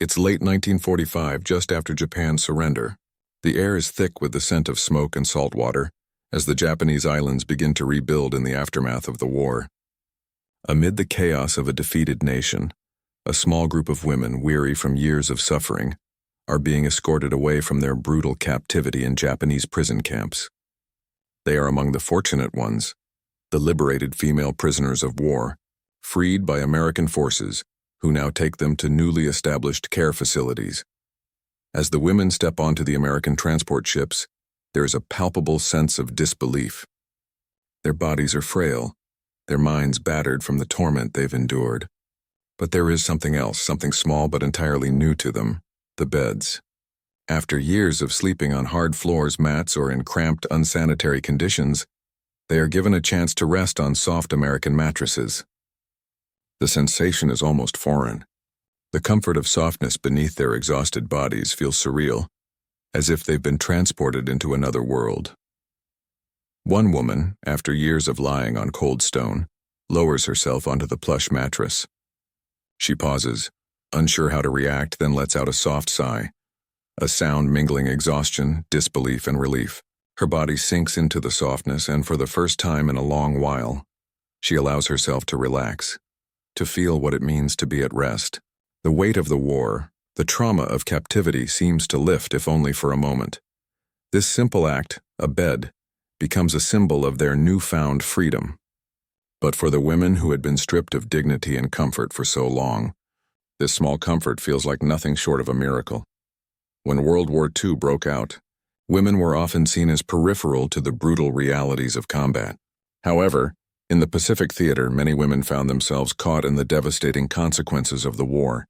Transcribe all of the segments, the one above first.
It's late 1945, just after Japan's surrender. The air is thick with the scent of smoke and salt water, as the Japanese islands begin to rebuild in the aftermath of the war. Amid the chaos of a defeated nation, a small group of women, weary from years of suffering, are being escorted away from their brutal captivity in Japanese prison camps. They are among the fortunate ones, the liberated female prisoners of war, freed by American forces, who now take them to newly established care facilities. As the women step onto the American transport ships, there is a palpable sense of disbelief. Their bodies are frail, their minds battered from the torment they've endured. But there is something else, something small but entirely new to them: the beds. After years of sleeping on hard floors, mats, or in cramped, unsanitary conditions, they are given a chance to rest on soft American mattresses. The sensation is almost foreign. The comfort of softness beneath their exhausted bodies feels surreal, as if they've been transported into another world. One woman, after years of lying on cold stone, lowers herself onto the plush mattress. She pauses, unsure how to react, then lets out a soft sigh, a sound mingling exhaustion, disbelief, and relief. Her body sinks into the softness, and for the first time in a long while, she allows herself to relax, to feel what it means to be at rest. The weight of the war, the trauma of captivity, seems to lift, if only for a moment. This simple act, a bed, becomes a symbol of their newfound freedom. But for the women who had been stripped of dignity and comfort for so long, this small comfort feels like nothing short of a miracle. When World War II broke out, women were often seen as peripheral to the brutal realities of combat. However, in the Pacific Theater, many women found themselves caught in the devastating consequences of the war.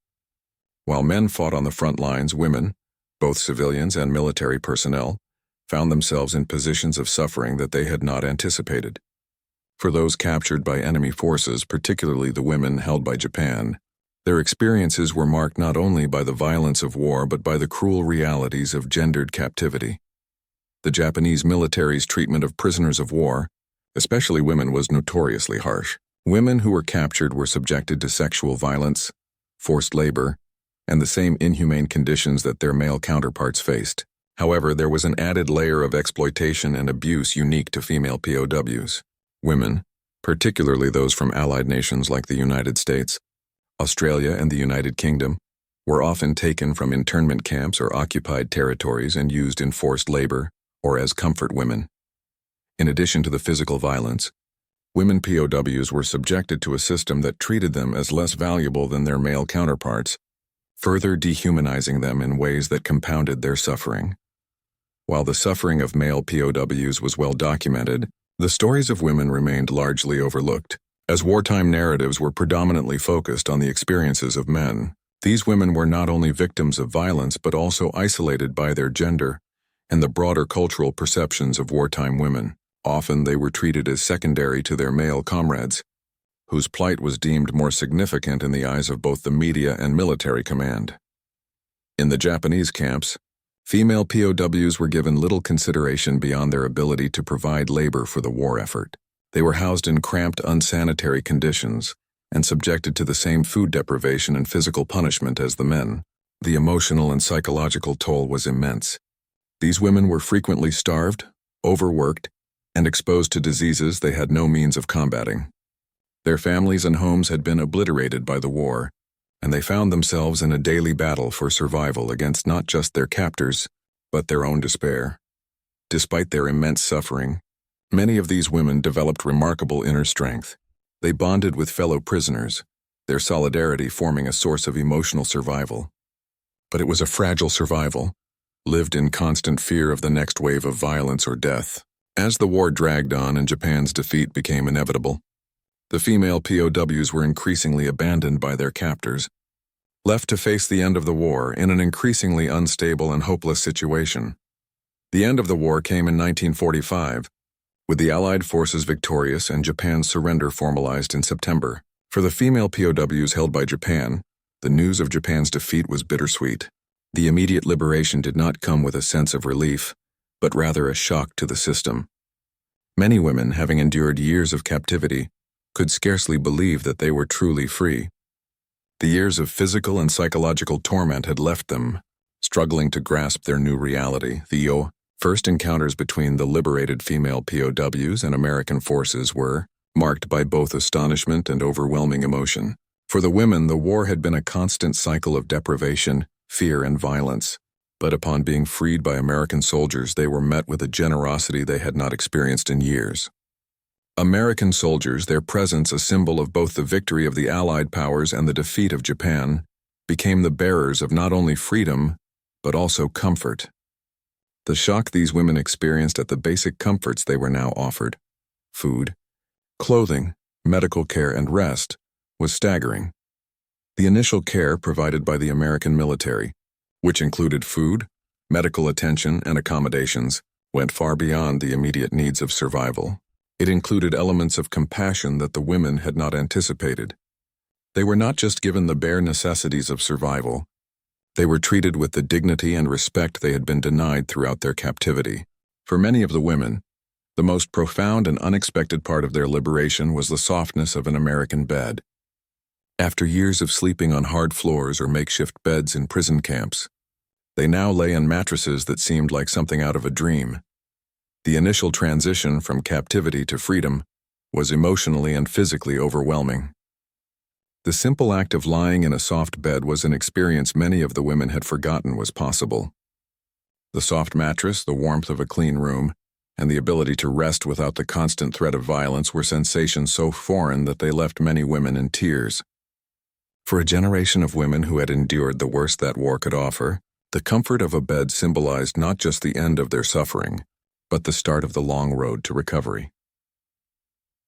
While men fought on the front lines, women, both civilians and military personnel, found themselves in positions of suffering that they had not anticipated. For those captured by enemy forces, particularly the women held by Japan, their experiences were marked not only by the violence of war but by the cruel realities of gendered captivity. The Japanese military's treatment of prisoners of war, especially women, was notoriously harsh. Women who were captured were subjected to sexual violence, forced labor, and the same inhumane conditions that their male counterparts faced. However, there was an added layer of exploitation and abuse unique to female POWs. Women, particularly those from allied nations like the United States, Australia, and the United Kingdom, were often taken from internment camps or occupied territories and used in forced labor or as comfort women. In addition to the physical violence, women POWs were subjected to a system that treated them as less valuable than their male counterparts, further dehumanizing them in ways that compounded their suffering. While the suffering of male POWs was well documented, the stories of women remained largely overlooked. As wartime narratives were predominantly focused on the experiences of men, these women were not only victims of violence but also isolated by their gender and the broader cultural perceptions of wartime women. Often they were treated as secondary to their male comrades, whose plight was deemed more significant in the eyes of both the media and military command. In the Japanese camps, female POWs were given little consideration beyond their ability to provide labor for the war effort. They were housed in cramped, unsanitary conditions and subjected to the same food deprivation and physical punishment as the men. The emotional and psychological toll was immense. These women were frequently starved, overworked, and exposed to diseases they had no means of combating. Their families and homes had been obliterated by the war, and they found themselves in a daily battle for survival against not just their captors, but their own despair. Despite their immense suffering, many of these women developed remarkable inner strength. They bonded with fellow prisoners, their solidarity forming a source of emotional survival. But it was a fragile survival, lived in constant fear of the next wave of violence or death. As the war dragged on and Japan's defeat became inevitable, the female POWs were increasingly abandoned by their captors, left to face the end of the war in an increasingly unstable and hopeless situation. The end of the war came in 1945, with the Allied forces victorious and Japan's surrender formalized in September. For the female POWs held by Japan, the news of Japan's defeat was bittersweet. The immediate liberation did not come with a sense of relief, but rather a shock to the system. Many women, having endured years of captivity, could scarcely believe that they were truly free. The years of physical and psychological torment had left them, struggling to grasp their new reality. The first encounters between the liberated female POWs and American forces were marked by both astonishment and overwhelming emotion. For the women, the war had been a constant cycle of deprivation, fear, and violence. But upon being freed by American soldiers, they were met with a generosity they had not experienced in years. American soldiers, their presence a symbol of both the victory of the Allied powers and the defeat of Japan, became the bearers of not only freedom, but also comfort. The shock these women experienced at the basic comforts they were now offered, food, clothing, medical care, and rest, was staggering. The initial care provided by the American military, which included food, medical attention, and accommodations, went far beyond the immediate needs of survival. It included elements of compassion that the women had not anticipated. They were not just given the bare necessities of survival. They were treated with the dignity and respect they had been denied throughout their captivity. For many of the women, the most profound and unexpected part of their liberation was the softness of an American bed. After years of sleeping on hard floors or makeshift beds in prison camps, they now lay on mattresses that seemed like something out of a dream. The initial transition from captivity to freedom was emotionally and physically overwhelming. The simple act of lying in a soft bed was an experience many of the women had forgotten was possible. The soft mattress, the warmth of a clean room, and the ability to rest without the constant threat of violence were sensations so foreign that they left many women in tears. For a generation of women who had endured the worst that war could offer, the comfort of a bed symbolized not just the end of their suffering, but the start of the long road to recovery.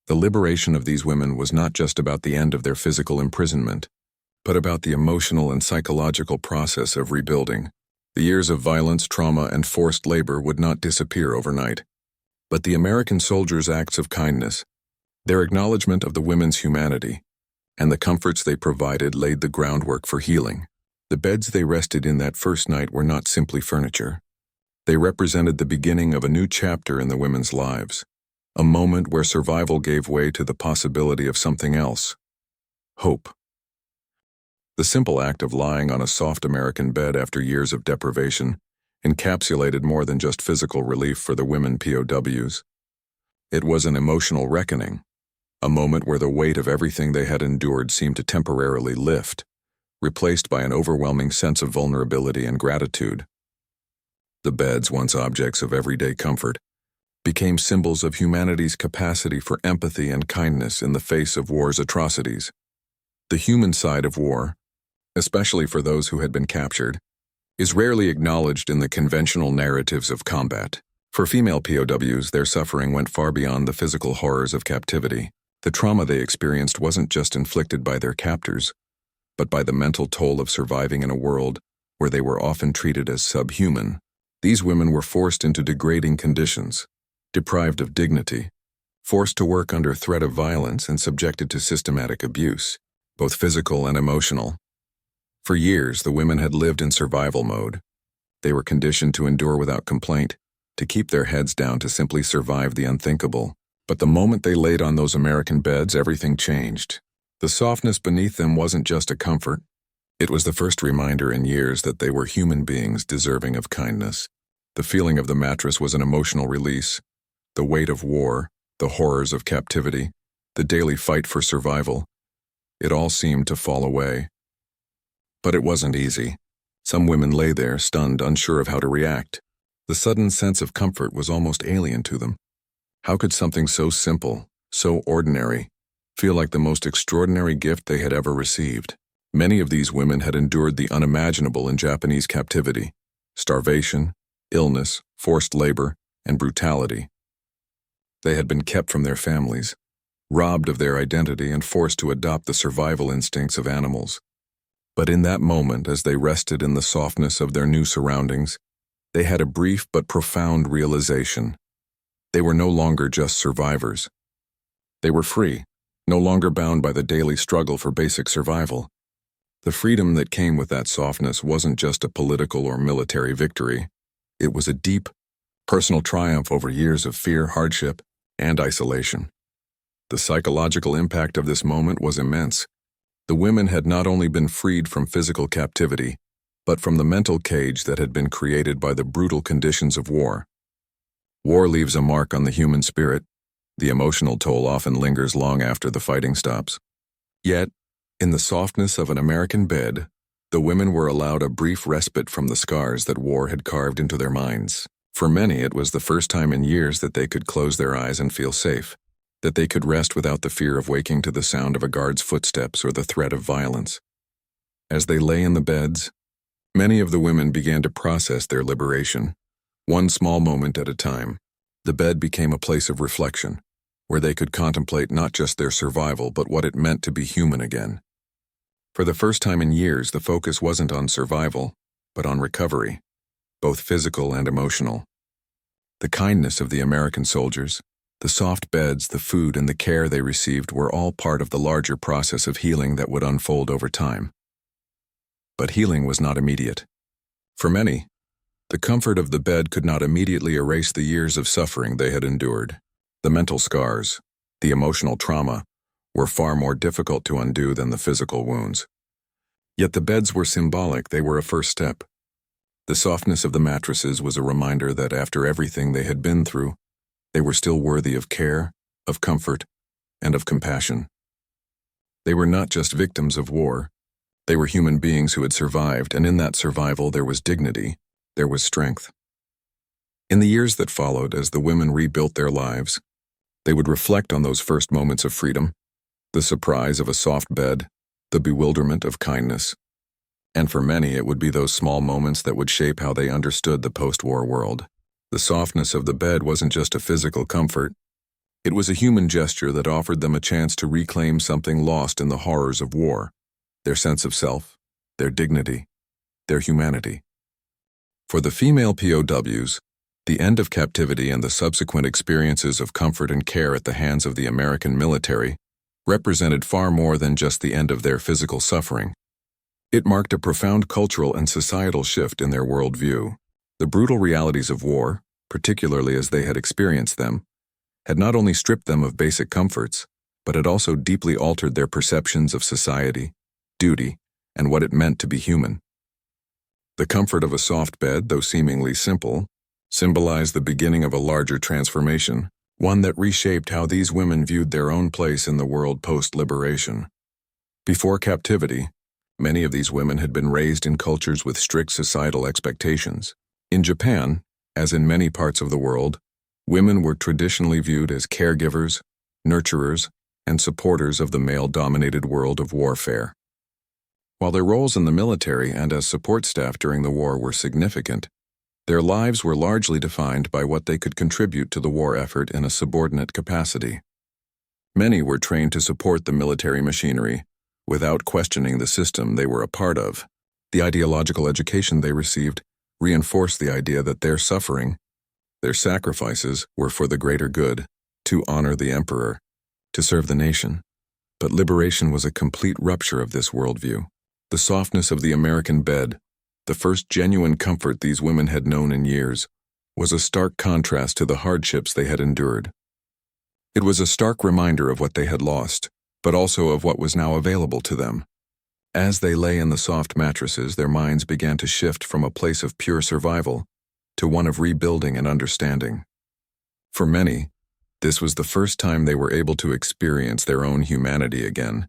The liberation of these women was not just about the end of their physical imprisonment, but about the emotional and psychological process of rebuilding. The years of violence, trauma, and forced labor would not disappear overnight. But the American soldiers' acts of kindness, their acknowledgement of the women's humanity, and the comforts they provided laid the groundwork for healing. The beds they rested in that first night were not simply furniture. They represented the beginning of a new chapter in the women's lives, a moment where survival gave way to the possibility of something else: hope. The simple act of lying on a soft American bed after years of deprivation encapsulated more than just physical relief for the women POWs. It was an emotional reckoning, a moment where the weight of everything they had endured seemed to temporarily lift, replaced by an overwhelming sense of vulnerability and gratitude. The beds, once objects of everyday comfort, became symbols of humanity's capacity for empathy and kindness in the face of war's atrocities. The human side of war, especially for those who had been captured, is rarely acknowledged in the conventional narratives of combat. For female POWs, their suffering went far beyond the physical horrors of captivity. The trauma they experienced wasn't just inflicted by their captors, but by the mental toll of surviving in a world where they were often treated as subhuman. These women were forced into degrading conditions, deprived of dignity, forced to work under threat of violence, and subjected to systematic abuse, both physical and emotional. For years, the women had lived in survival mode. They were conditioned to endure without complaint, to keep their heads down, to simply survive the unthinkable. But the moment they laid on those American beds, everything changed. The softness beneath them wasn't just a comfort. It was the first reminder in years that they were human beings deserving of kindness. The feeling of the mattress was an emotional release. The weight of war, the horrors of captivity, the daily fight for survival, it all seemed to fall away. But it wasn't easy. Some women lay there, stunned, unsure of how to react. The sudden sense of comfort was almost alien to them. How could something so simple, so ordinary, feel like the most extraordinary gift they had ever received? Many of these women had endured the unimaginable in Japanese captivity: starvation, illness, forced labor, and brutality. They had been kept from their families, robbed of their identity, and forced to adopt the survival instincts of animals. But in that moment, as they rested in the softness of their new surroundings, they had a brief but profound realization. They were no longer just survivors. They were free, no longer bound by the daily struggle for basic survival. The freedom that came with that softness wasn't just a political or military victory. It was a deep, personal triumph over years of fear, hardship, and isolation. The psychological impact of this moment was immense. The women had not only been freed from physical captivity, but from the mental cage that had been created by the brutal conditions of war. War leaves a mark on the human spirit. The emotional toll often lingers long after the fighting stops. Yet, in the softness of an American bed, the women were allowed a brief respite from the scars that war had carved into their minds. For many, it was the first time in years that they could close their eyes and feel safe, that they could rest without the fear of waking to the sound of a guard's footsteps or the threat of violence. As they lay in the beds, many of the women began to process their liberation, one small moment at a time. The bed became a place of reflection, where they could contemplate not just their survival but what it meant to be human again. For the first time in years, the focus wasn't on survival, but on recovery, both physical and emotional. The kindness of the American soldiers, the soft beds, the food, and the care they received were all part of the larger process of healing that would unfold over time. But healing was not immediate. For many, the comfort of the bed could not immediately erase the years of suffering they had endured. The mental scars, the emotional trauma, were far more difficult to undo than the physical wounds. Yet the beds were symbolic. They were a first step. The softness of the mattresses was a reminder that after everything they had been through, they were still worthy of care, of comfort, and of compassion. They were not just victims of war. They were human beings who had survived, and in that survival there was dignity, there was strength. In the years that followed, as the women rebuilt their lives, they would reflect on those first moments of freedom, the surprise of a soft bed, the bewilderment of kindness. And for many, it would be those small moments that would shape how they understood the post-war world. The softness of the bed wasn't just a physical comfort. It was a human gesture that offered them a chance to reclaim something lost in the horrors of war, their sense of self, their dignity, their humanity. For the female POWs, the end of captivity and the subsequent experiences of comfort and care at the hands of the American military represented far more than just the end of their physical suffering. It marked a profound cultural and societal shift in their worldview. The brutal realities of war, particularly as they had experienced them, had not only stripped them of basic comforts, but had also deeply altered their perceptions of society, duty, and what it meant to be human. The comfort of a soft bed, though seemingly simple, symbolized the beginning of a larger transformation, one that reshaped how these women viewed their own place in the world post-liberation. Before captivity, many of these women had been raised in cultures with strict societal expectations. In Japan, as in many parts of the world, women were traditionally viewed as caregivers, nurturers, and supporters of the male-dominated world of warfare. While their roles in the military and as support staff during the war were significant, their lives were largely defined by what they could contribute to the war effort in a subordinate capacity. Many were trained to support the military machinery without questioning the system they were a part of. The ideological education they received reinforced the idea that their suffering, their sacrifices, were for the greater good, to honor the emperor, to serve the nation. But liberation was a complete rupture of this worldview. The softness of the American bed, the first genuine comfort these women had known in years, was a stark contrast to the hardships they had endured. It was a stark reminder of what they had lost, but also of what was now available to them. As they lay in the soft mattresses, their minds began to shift from a place of pure survival to one of rebuilding and understanding. For many, this was the first time they were able to experience their own humanity again,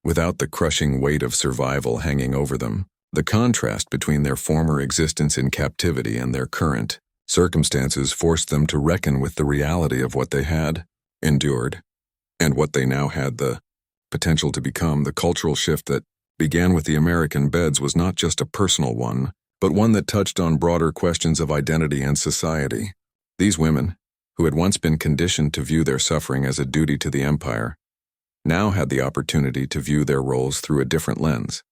without the crushing weight of survival hanging over them. The contrast between their former existence in captivity and their current circumstances forced them to reckon with the reality of what they had endured and what they now had the potential to become. The cultural shift that began with the American beds was not just a personal one, but one that touched on broader questions of identity and society. These women, who had once been conditioned to view their suffering as a duty to the empire, now had the opportunity to view their roles through a different lens.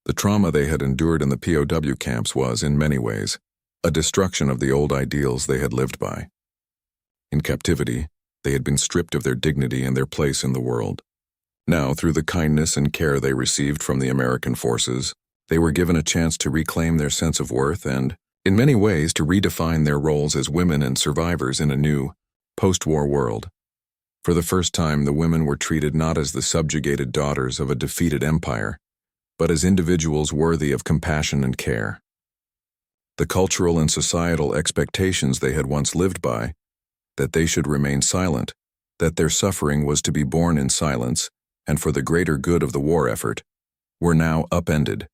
The trauma they had endured in the POW camps was, in many ways, a destruction of the old ideals they had lived by. In captivity, they had been stripped of their dignity and their place in the world. Now, through the kindness and care they received from the American forces, they were given a chance to reclaim their sense of worth and, in many ways, to redefine their roles as women and survivors in a new, post-war world. For the first time, the women were treated not as the subjugated daughters of a defeated empire, but as individuals worthy of compassion and care. The cultural and societal expectations they had once lived by, that they should remain silent, that their suffering was to be borne in silence and for the greater good of the war effort, were now upended.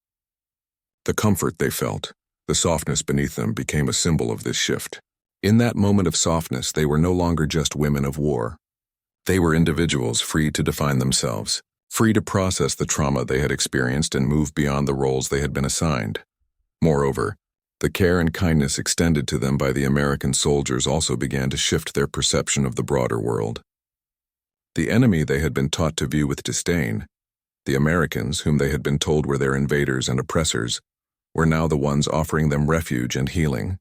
The comfort they felt, the softness beneath them, became a symbol of this shift. In that moment of softness, they were no longer just women of war. They were individuals free to define themselves, free to process the trauma they had experienced and move beyond the roles they had been assigned. Moreover, the care and kindness extended to them by the American soldiers also began to shift their perception of the broader world. The enemy they had been taught to view with disdain, the Americans whom they had been told were their invaders and oppressors, were now the ones offering them refuge and healing.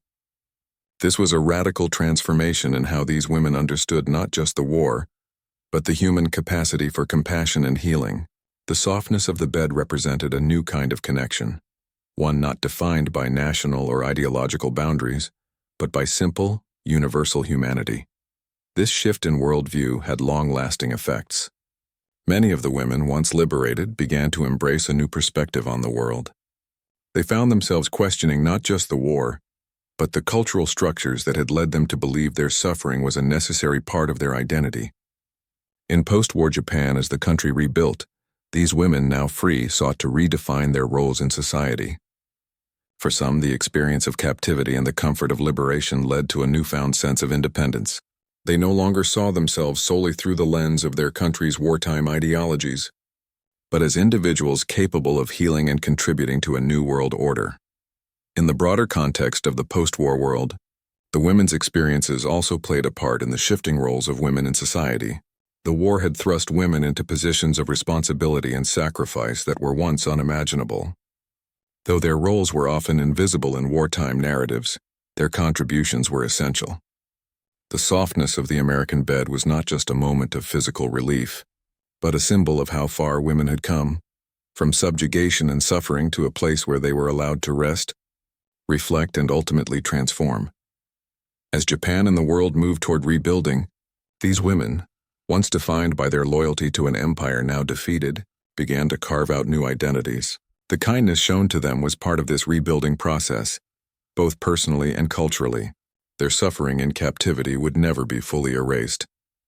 This was a radical transformation in how these women understood not just the war, but the human capacity for compassion and healing. The softness of the bed represented a new kind of connection, one not defined by national or ideological boundaries, but by simple, universal humanity. This shift in worldview had long-lasting effects. Many of the women, once liberated, began to embrace a new perspective on the world. They found themselves questioning not just the war, but the cultural structures that had led them to believe their suffering was a necessary part of their identity. In post-war Japan, as the country rebuilt, these women, now free, sought to redefine their roles in society. For some, the experience of captivity and the comfort of liberation led to a newfound sense of independence. They no longer saw themselves solely through the lens of their country's wartime ideologies, but as individuals capable of healing and contributing to a new world order. In the broader context of the post-war world, the women's experiences also played a part in the shifting roles of women in society. The war had thrust women into positions of responsibility and sacrifice that were once unimaginable. Though their roles were often invisible in wartime narratives, their contributions were essential. The softness of the American bed was not just a moment of physical relief, but a symbol of how far women had come, from subjugation and suffering to a place where they were allowed to rest, reflect, and ultimately transform. As Japan and the world moved toward rebuilding, these women, once defined by their loyalty to an empire now defeated, began to carve out new identities. The kindness shown to them was part of this rebuilding process, both personally and culturally. Their suffering in captivity would never be fully erased,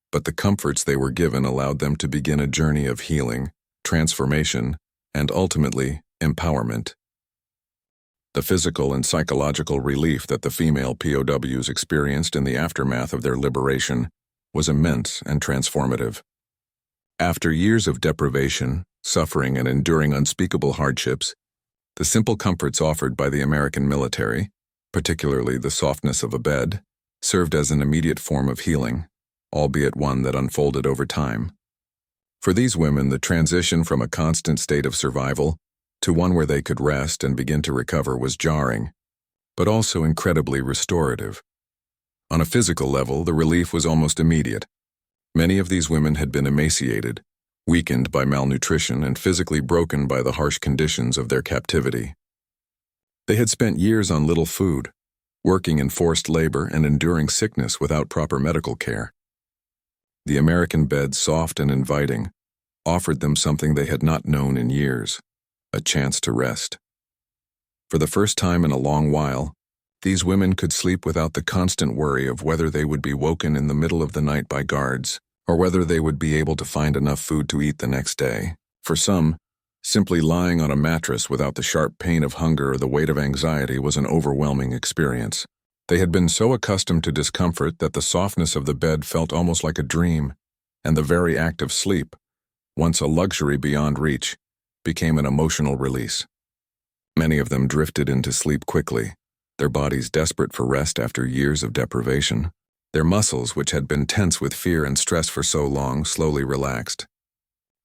but the comforts they were given allowed them to begin a journey of healing, transformation, and ultimately, empowerment. The physical and psychological relief that the female POWs experienced in the aftermath of their liberation was immense and transformative. After years of deprivation, suffering, and enduring unspeakable hardships, the simple comforts offered by the American military, particularly the softness of a bed, served as an immediate form of healing, albeit one that unfolded over time. For these women, the transition from a constant state of survival to one where they could rest and begin to recover was jarring, but also incredibly restorative. On a physical level, the relief was almost immediate. Many of these women had been emaciated, weakened by malnutrition, and physically broken by the harsh conditions of their captivity. They had spent years on little food, working in forced labor and enduring sickness without proper medical care. The American bed, soft and inviting, offered them something they had not known in years, a chance to rest. For the first time in a long while, these women could sleep without the constant worry of whether they would be woken in the middle of the night by guards, or whether they would be able to find enough food to eat the next day. For some, simply lying on a mattress without the sharp pain of hunger or the weight of anxiety was an overwhelming experience. They had been so accustomed to discomfort that the softness of the bed felt almost like a dream, and the very act of sleep, once a luxury beyond reach, became an emotional release. Many of them drifted into sleep quickly, their bodies desperate for rest after years of deprivation. Their muscles, which had been tense with fear and stress for so long, slowly relaxed.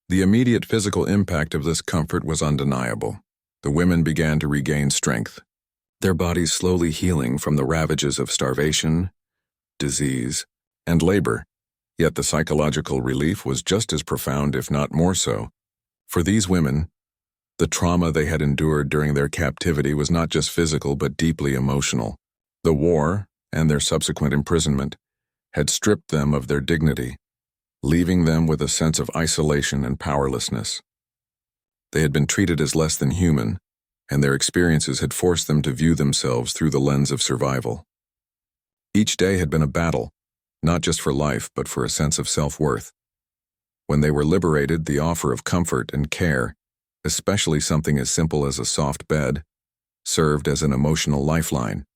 The immediate physical impact of this comfort was undeniable. The women began to regain strength, their bodies slowly healing from the ravages of starvation, disease, and labor. Yet the psychological relief was just as profound, if not more so. For these women, the trauma they had endured during their captivity was not just physical but deeply emotional. The war, and their subsequent imprisonment, had stripped them of their dignity, leaving them with a sense of isolation and powerlessness. They had been treated as less than human, and their experiences had forced them to view themselves through the lens of survival. Each day had been a battle, not just for life, but for a sense of self-worth. When they were liberated, the offer of comfort and care, especially something as simple as a soft bed, served as an emotional lifeline.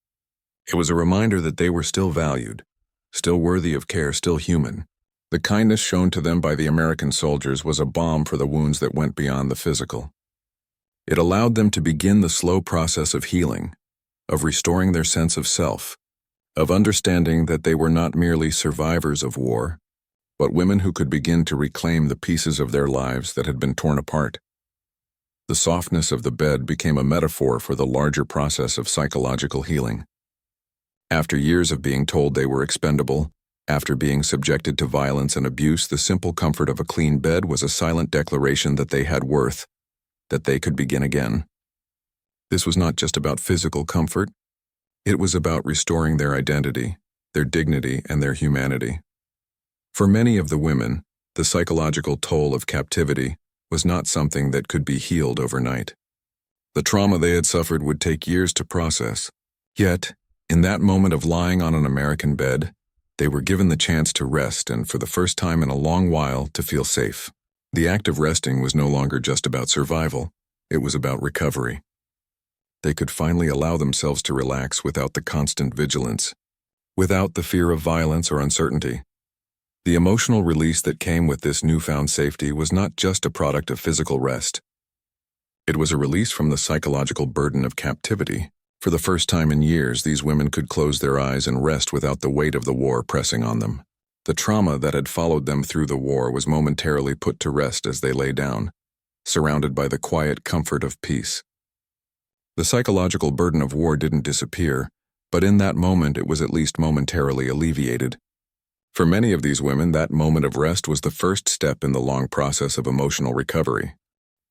It was a reminder that they were still valued, still worthy of care, still human. The kindness shown to them by the American soldiers was a balm for the wounds that went beyond the physical. It allowed them to begin the slow process of healing, of restoring their sense of self, of understanding that they were not merely survivors of war, but women who could begin to reclaim the pieces of their lives that had been torn apart. The softness of the bed became a metaphor for the larger process of psychological healing. After years of being told they were expendable, after being subjected to violence and abuse, the simple comfort of a clean bed was a silent declaration that they had worth, that they could begin again. This was not just about physical comfort. It was about restoring their identity, their dignity, and their humanity. For many of the women, the psychological toll of captivity was not something that could be healed overnight. The trauma they had suffered would take years to process. Yet, in that moment of lying on an American bed, they were given the chance to rest and, for the first time in a long while, to feel safe. The act of resting was no longer just about survival. It was about recovery. They could finally allow themselves to relax without the constant vigilance, without the fear of violence or uncertainty. The emotional release that came with this newfound safety was not just a product of physical rest. It was a release from the psychological burden of captivity. For the first time in years, these women could close their eyes and rest without the weight of the war pressing on them. The trauma that had followed them through the war was momentarily put to rest as they lay down, surrounded by the quiet comfort of peace. The psychological burden of war didn't disappear, but in that moment it was at least momentarily alleviated. For many of these women, that moment of rest was the first step in the long process of emotional recovery.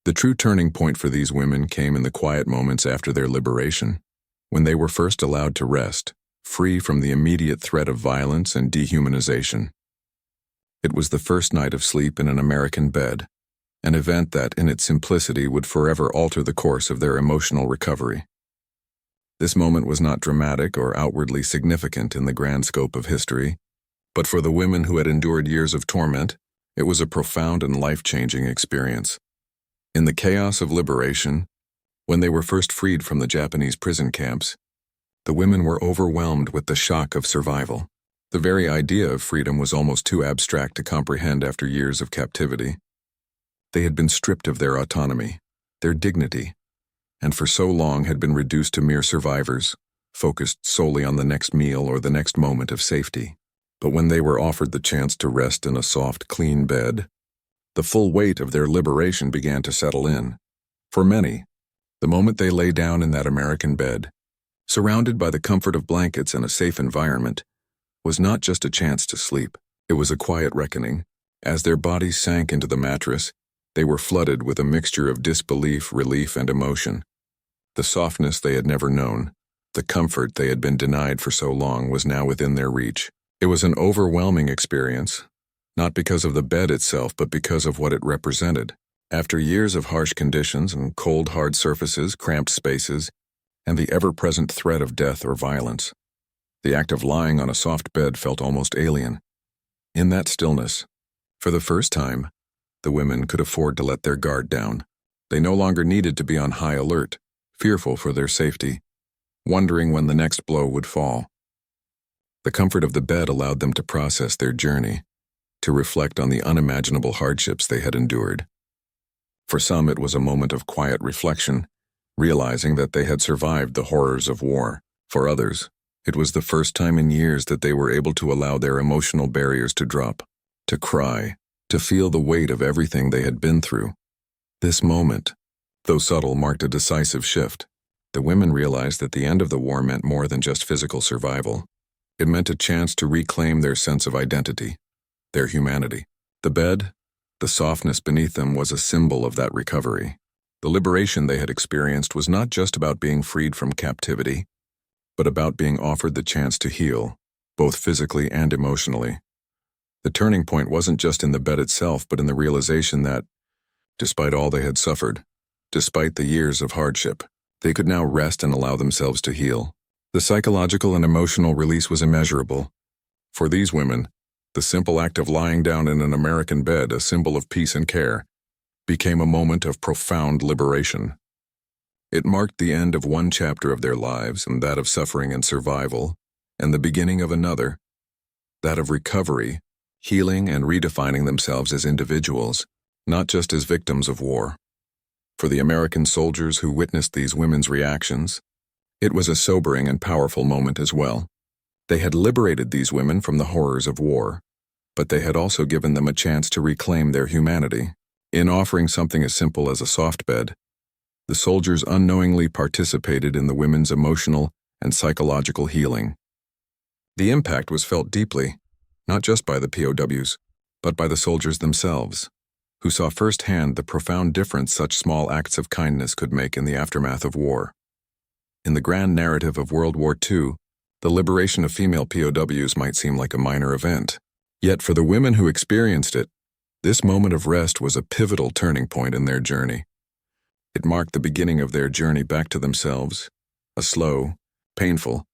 The true turning point for these women came in the quiet moments after their liberation, when they were first allowed to rest, free from the immediate threat of violence and dehumanization. It was the first night of sleep in an American bed, an event that, in its simplicity, would forever alter the course of their emotional recovery. This moment was not dramatic or outwardly significant in the grand scope of history, but for the women who had endured years of torment, it was a profound and life-changing experience. In the chaos of liberation, when they were first freed from the Japanese prison camps, the women were overwhelmed with the shock of survival. The very idea of freedom was almost too abstract to comprehend after years of captivity. They had been stripped of their autonomy, their dignity, and for so long had been reduced to mere survivors, focused solely on the next meal or the next moment of safety. But when they were offered the chance to rest in a soft, clean bed, the full weight of their liberation began to settle in. For many, the moment they lay down in that American bed, surrounded by the comfort of blankets and a safe environment, was not just a chance to sleep. It was a quiet reckoning. As their bodies sank into the mattress, they were flooded with a mixture of disbelief, relief, and emotion. The softness they had never known, the comfort they had been denied for so long, was now within their reach. It was an overwhelming experience, not because of the bed itself, but because of what it represented. After years of harsh conditions and cold, hard surfaces, cramped spaces, and the ever-present threat of death or violence, the act of lying on a soft bed felt almost alien. In that stillness, for the first time, the women could afford to let their guard down. They no longer needed to be on high alert, fearful for their safety, wondering when the next blow would fall. The comfort of the bed allowed them to process their journey, to reflect on the unimaginable hardships they had endured. For some, it was a moment of quiet reflection, realizing that they had survived the horrors of war. For others, it was the first time in years that they were able to allow their emotional barriers to drop, to cry, to feel the weight of everything they had been through. This moment, though subtle, marked a decisive shift. The women realized that the end of the war meant more than just physical survival. It meant a chance to reclaim their sense of identity, their humanity. The bed, the softness beneath them, was a symbol of that recovery. The liberation they had experienced was not just about being freed from captivity, but about being offered the chance to heal, both physically and emotionally. The turning point wasn't just in the bed itself, but in the realization that, despite all they had suffered, despite the years of hardship, they could now rest and allow themselves to heal. The psychological and emotional release was immeasurable. For these women, the simple act of lying down in an American bed, a symbol of peace and care, became a moment of profound liberation. It marked the end of one chapter of their lives, and that of suffering and survival, and the beginning of another, that of recovery, healing, and redefining themselves as individuals, not just as victims of war. For the American soldiers who witnessed these women's reactions, it was a sobering and powerful moment as well. They had liberated these women from the horrors of war, but they had also given them a chance to reclaim their humanity. In offering something as simple as a soft bed, the soldiers unknowingly participated in the women's emotional and psychological healing. The impact was felt deeply, not just by the POWs, but by the soldiers themselves, who saw firsthand the profound difference such small acts of kindness could make in the aftermath of war. In the grand narrative of World War II, the liberation of female POWs might seem like a minor event. Yet for the women who experienced it, this moment of rest was a pivotal turning point in their journey. It marked the beginning of their journey back to themselves, a slow, painful,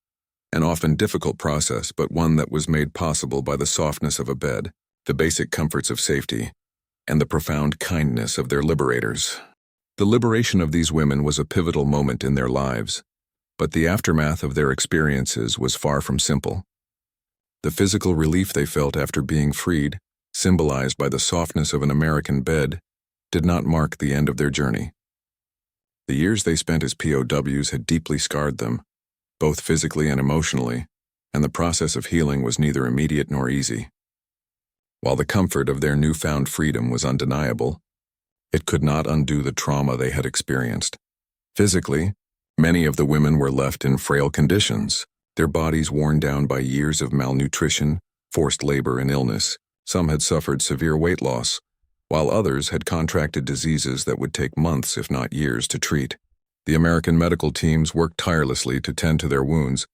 and often difficult process, but one that was made possible by the softness of a bed, the basic comforts of safety, and the profound kindness of their liberators. The liberation of these women was a pivotal moment in their lives, but the aftermath of their experiences was far from simple. The physical relief they felt after being freed, symbolized by the softness of an American bed, did not mark the end of their journey. The years they spent as POWs had deeply scarred them, both physically and emotionally, and the process of healing was neither immediate nor easy. While the comfort of their newfound freedom was undeniable, it could not undo the trauma they had experienced. Physically, many of the women were left in frail conditions, their bodies worn down by years of malnutrition, forced labor, and illness. Some had suffered severe weight loss, while others had contracted diseases that would take months, if not years, to treat. The American medical teams worked tirelessly to tend to their wounds,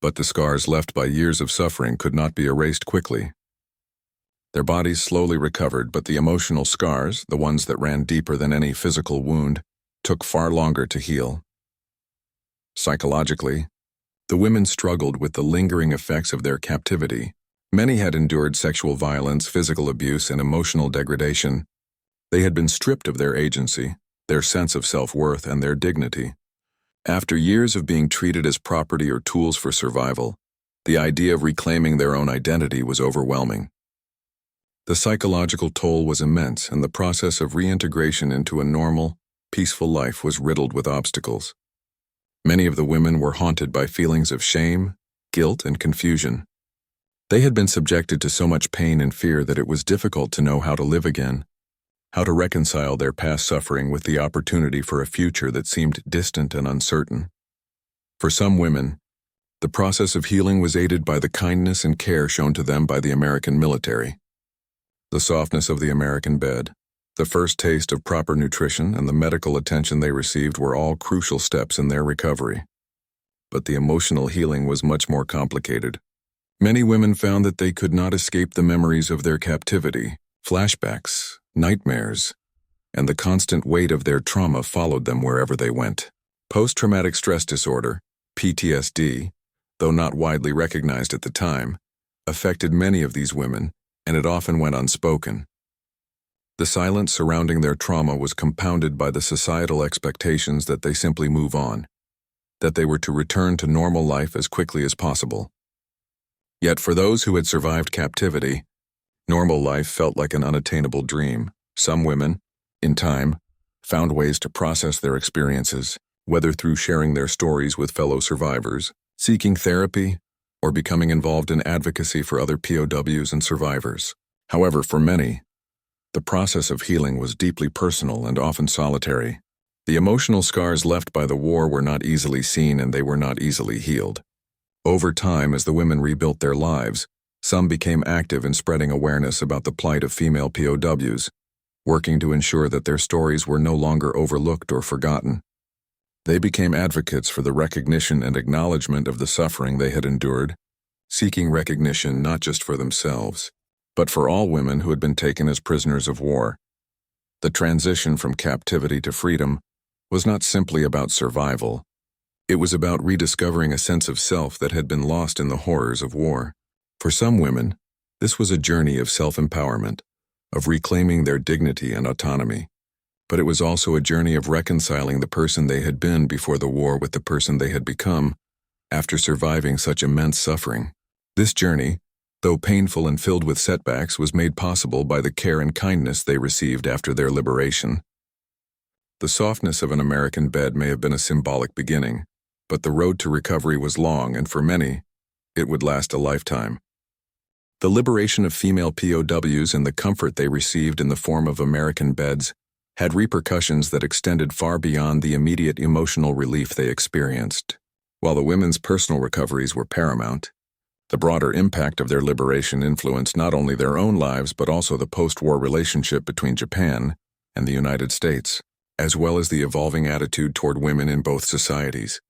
but the scars left by years of suffering could not be erased quickly. Their bodies slowly recovered, but the emotional scars, the ones that ran deeper than any physical wound, took far longer to heal. Psychologically, the women struggled with the lingering effects of their captivity. Many had endured sexual violence, physical abuse, and emotional degradation. They had been stripped of their agency, their sense of self-worth, and their dignity. After years of being treated as property or tools for survival, the idea of reclaiming their own identity was overwhelming. The psychological toll was immense, and the process of reintegration into a normal, peaceful life was riddled with obstacles. Many of the women were haunted by feelings of shame, guilt, and confusion. They had been subjected to so much pain and fear that it was difficult to know how to live again, how to reconcile their past suffering with the opportunity for a future that seemed distant and uncertain. For some women, the process of healing was aided by the kindness and care shown to them by the American military. The softness of the American bed, the first taste of proper nutrition, and the medical attention they received were all crucial steps in their recovery. But the emotional healing was much more complicated. Many women found that they could not escape the memories of their captivity. Flashbacks, nightmares, and the constant weight of their trauma followed them wherever they went. Post-traumatic stress disorder, PTSD, though not widely recognized at the time, affected many of these women, and it often went unspoken. The silence surrounding their trauma was compounded by the societal expectations that they simply move on, that they were to return to normal life as quickly as possible. Yet for those who had survived captivity, normal life felt like an unattainable dream. Some women, in time, found ways to process their experiences, whether through sharing their stories with fellow survivors, seeking therapy, or becoming involved in advocacy for other POWs and survivors. However, for many, the process of healing was deeply personal and often solitary. The emotional scars left by the war were not easily seen, and they were not easily healed. Over time, as the women rebuilt their lives, some became active in spreading awareness about the plight of female POWs, working to ensure that their stories were no longer overlooked or forgotten. They became advocates for the recognition and acknowledgement of the suffering they had endured, seeking recognition not just for themselves, but for all women who had been taken as prisoners of war. The transition from captivity to freedom was not simply about survival. It was about rediscovering a sense of self that had been lost in the horrors of war. For some women, this was a journey of self-empowerment, of reclaiming their dignity and autonomy. But it was also a journey of reconciling the person they had been before the war with the person they had become after surviving such immense suffering. This journey, though painful and filled with setbacks, was made possible by the care and kindness they received after their liberation. The softness of an American bed may have been a symbolic beginning, but the road to recovery was long, and for many, it would last a lifetime. The liberation of female POWs and the comfort they received in the form of American beds had repercussions that extended far beyond the immediate emotional relief they experienced. While the women's personal recoveries were paramount, the broader impact of their liberation influenced not only their own lives but also the post-war relationship between Japan and the United States, as well as the evolving attitude toward women in both societies.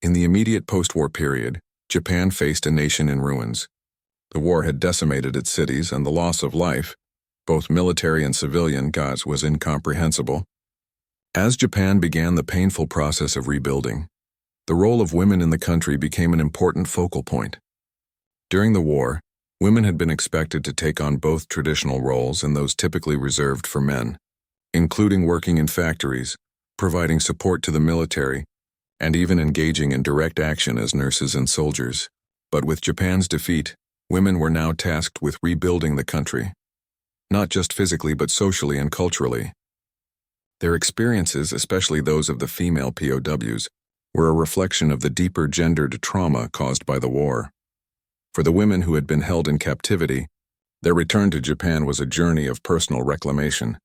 In the immediate post-war period, Japan faced a nation in ruins. The war had decimated its cities, and the loss of life, both military and civilian, was incomprehensible. As Japan began the painful process of rebuilding, the role of women in the country became an important focal point. During the war, women had been expected to take on both traditional roles and those typically reserved for men, including working in factories, providing support to the military, and even engaging in direct action as nurses and soldiers. But with Japan's defeat, women were now tasked with rebuilding the country, not just physically but socially and culturally. Their experiences, especially those of the female POWs, were a reflection of the deeper gendered trauma caused by the war. For the women who had been held in captivity, their return to Japan was a journey of personal reclamation.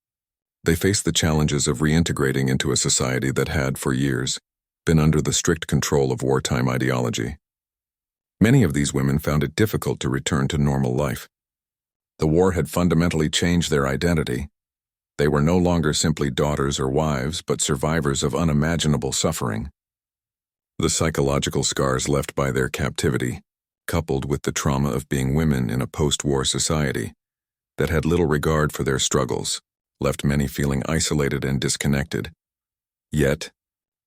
They faced the challenges of reintegrating into a society that had, for years, been under the strict control of wartime ideology. Many of these women found it difficult to return to normal life. The war had fundamentally changed their identity. They were no longer simply daughters or wives, but survivors of unimaginable suffering. The psychological scars left by their captivity, coupled with the trauma of being women in a post-war society that had little regard for their struggles, left many feeling isolated and disconnected. Yet,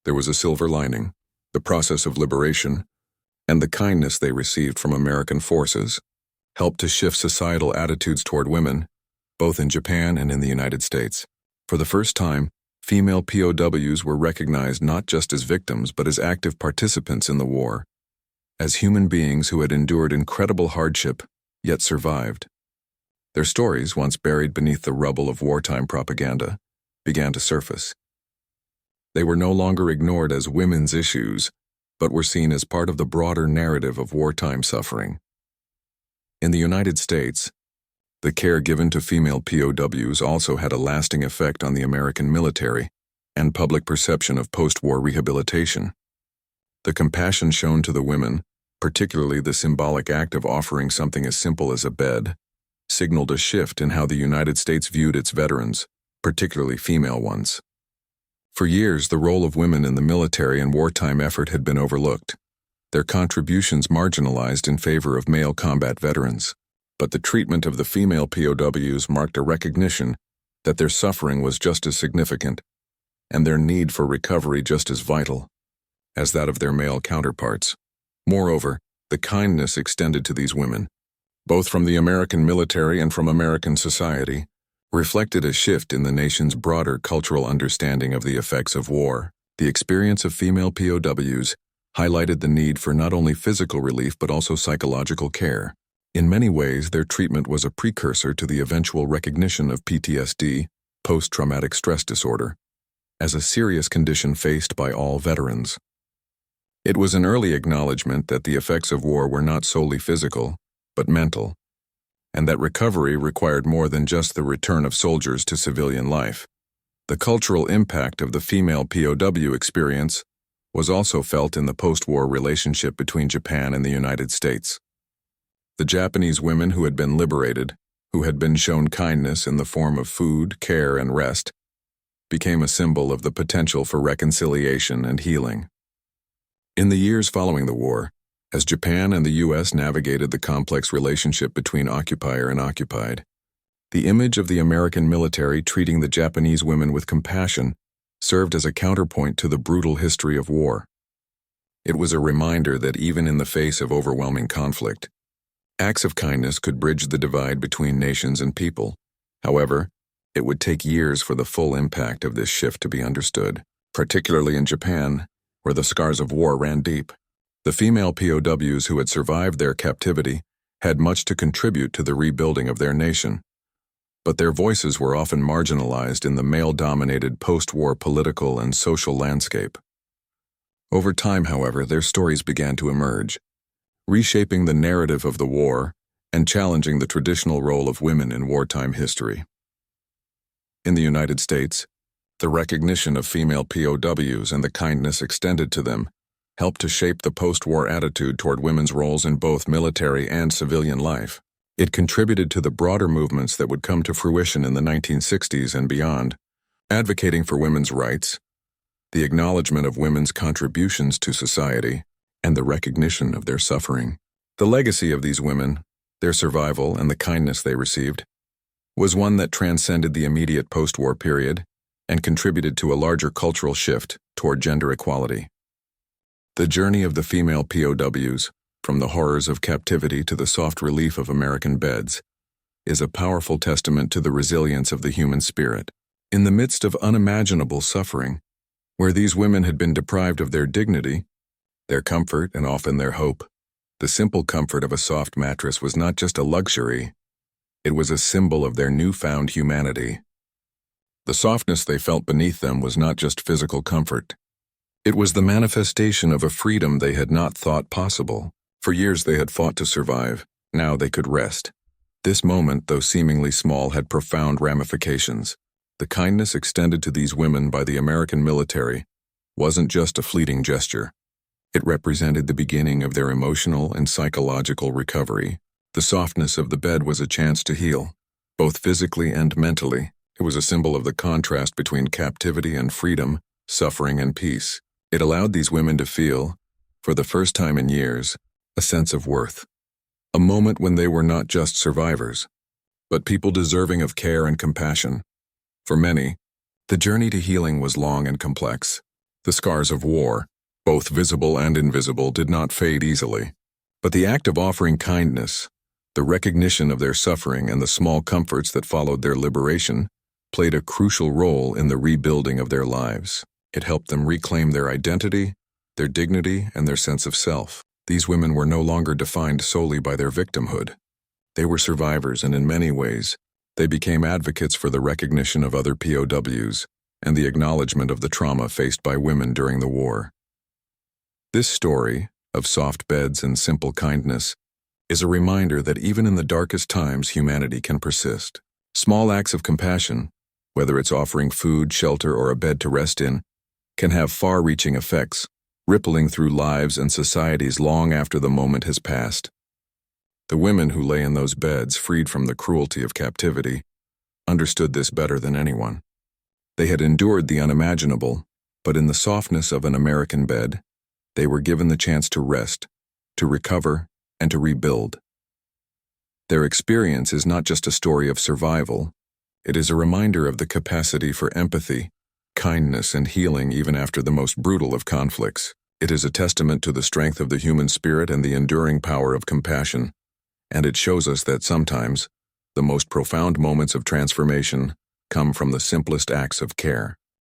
there was a silver lining: the process of liberation and the kindness they received from American forces helped to shift societal attitudes toward women, both in Japan and in the United States. For the first time, female POWs were recognized not just as victims but as active participants in the war, as human beings who had endured incredible hardship, yet survived. Their stories, once buried beneath the rubble of wartime propaganda, began to surface. They were no longer ignored as women's issues, but were seen as part of the broader narrative of wartime suffering. In the United States, the care given to female POWs also had a lasting effect on the American military and public perception of post-war rehabilitation. The compassion shown to the women, particularly the symbolic act of offering something as simple as a bed, signaled a shift in how the United States viewed its veterans, particularly female ones. For years, the role of women in the military and wartime effort had been overlooked, their contributions marginalized in favor of male combat veterans. But the treatment of the female POWs marked a recognition that their suffering was just as significant and their need for recovery just as vital as that of their male counterparts. Moreover, the kindness extended to these women, both from the American military and from American society, reflected a shift in the nation's broader cultural understanding of the effects of war. The experience of female POWs highlighted the need for not only physical relief but also psychological care. In many ways, their treatment was a precursor to the eventual recognition of PTSD, post-traumatic stress disorder, as a serious condition faced by all veterans. It was an early acknowledgement that the effects of war were not solely physical, but mental, and that recovery required more than just the return of soldiers to civilian life. The cultural impact of the female POW experience was also felt in the post-war relationship between Japan and the United States. The Japanese women who had been liberated, who had been shown kindness in the form of food, care, and rest, became a symbol of the potential for reconciliation and healing. In the years following the war, As Japan and the U.S. navigated the complex relationship between occupier and occupied, the image of the American military treating the Japanese women with compassion served as a counterpoint to the brutal history of war. It was a reminder that even in the face of overwhelming conflict, acts of kindness could bridge the divide between nations and people. However, it would take years for the full impact of this shift to be understood, particularly in Japan, where the scars of war ran deep. The female POWs who had survived their captivity had much to contribute to the rebuilding of their nation, but their voices were often marginalized in the male-dominated post-war political and social landscape. Over time, however, their stories began to emerge, reshaping the narrative of the war and challenging the traditional role of women in wartime history. In the United States, the recognition of female POWs and the kindness extended to them helped to shape the post-war attitude toward women's roles in both military and civilian life. It contributed to the broader movements that would come to fruition in the 1960s and beyond, advocating for women's rights, the acknowledgement of women's contributions to society, and the recognition of their suffering. The legacy of these women, their survival, and the kindness they received, was one that transcended the immediate post-war period and contributed to a larger cultural shift toward gender equality. The journey of the female POWs, from the horrors of captivity to the soft relief of American beds, is a powerful testament to the resilience of the human spirit. In the midst of unimaginable suffering, where these women had been deprived of their dignity, their comfort, and often their hope, the simple comfort of a soft mattress was not just a luxury, it was a symbol of their newfound humanity. The softness they felt beneath them was not just physical comfort. It was the manifestation of a freedom they had not thought possible. For years they had fought to survive, now they could rest. This moment, though seemingly small, had profound ramifications. The kindness extended to these women by the American military wasn't just a fleeting gesture. It represented the beginning of their emotional and psychological recovery. The softness of the bed was a chance to heal, both physically and mentally. It was a symbol of the contrast between captivity and freedom, suffering and peace. It allowed these women to feel, for the first time in years, a sense of worth. A moment when they were not just survivors, but people deserving of care and compassion. For many, the journey to healing was long and complex. The scars of war, both visible and invisible, did not fade easily. But the act of offering kindness, the recognition of their suffering, and the small comforts that followed their liberation played a crucial role in the rebuilding of their lives. It helped them reclaim their identity, their dignity, and their sense of self. These women were no longer defined solely by their victimhood. They were survivors, and in many ways, they became advocates for the recognition of other POWs and the acknowledgement of the trauma faced by women during the war. This story, of soft beds and simple kindness, is a reminder that even in the darkest times, humanity can persist. Small acts of compassion, whether it's offering food, shelter, or a bed to rest in, can have far-reaching effects, rippling through lives and societies long after the moment has passed. The women who lay in those beds, freed from the cruelty of captivity, understood this better than anyone. They had endured the unimaginable, but in the softness of an American bed, they were given the chance to rest, to recover, and to rebuild. Their experience is not just a story of survival, it is a reminder of the capacity for empathy, kindness, and healing even after the most brutal of conflicts. It is a testament to the strength of the human spirit and the enduring power of compassion, and it shows us that sometimes the most profound moments of transformation come from the simplest acts of care.